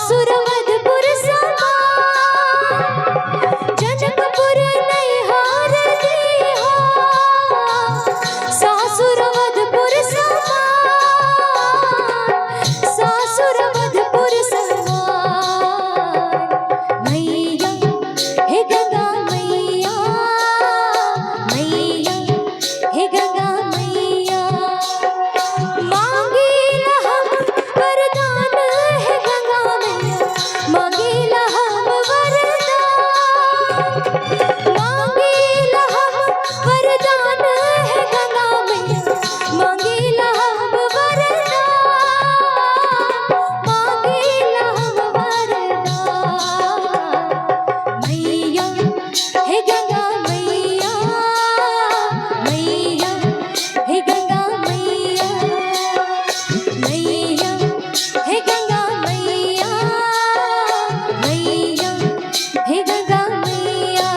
सासुरवधपुर समान जनकपुर नैहार दीहा सासुरवधपुर समान सासुरवधपुर समान मैया हे गंगा मैया मैया हे गंगा मैया मांगीला हम वरदान है गंगा मैया मांगीला हम वरदान मांगीला हम वरदान है गंगा मैया मांगीला हम वरदान मांगीला हम वरदान मैया हे गंगा मैया मैया हे गंगा मैया मैया हे गंगा मैया मैया हे गंगा मैया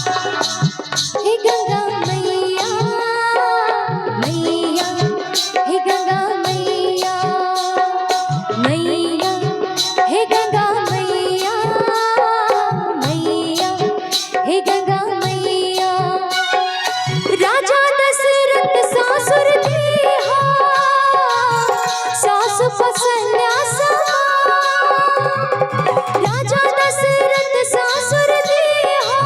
हे गंगा मैया मैया हे गंगा मैया मैया हे गंगा मैया मैया हे गंगा मैया राजा दशरथ सासुर दीहा सासु कौशल्या समान राजा दशरथ सासुर दीहा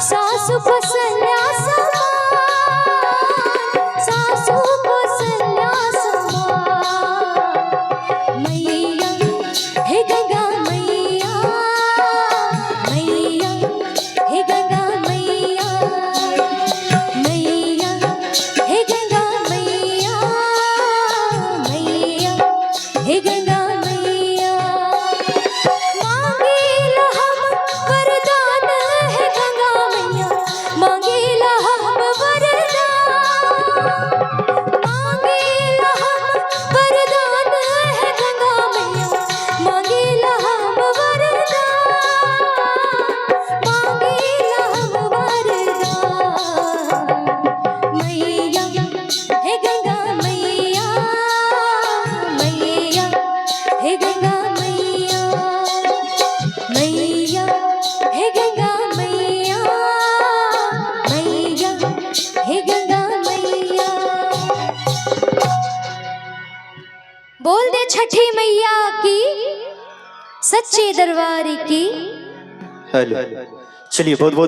सासु कौशल्या समान सासु कौशल्या समान मैया हे गंगा मैया मैया हे गंगा मैया मैया हे गंगा मैया मैया हे गंगा मैया मांगीला हम वरदान है गंगा मैया मांगीला हम वरदान मांगीला हम वरदान है गंगा मैया मांगीला हम वरदान मांगीला हम वरदान मैया हे गंगा मैया मैया हे गंगा मैया मैया हे गंगा मैया मैया हे गंगा मैया बोल दे छठी मैया की सच्चे दरबार की। हेलो, चलिए बहुत बहुत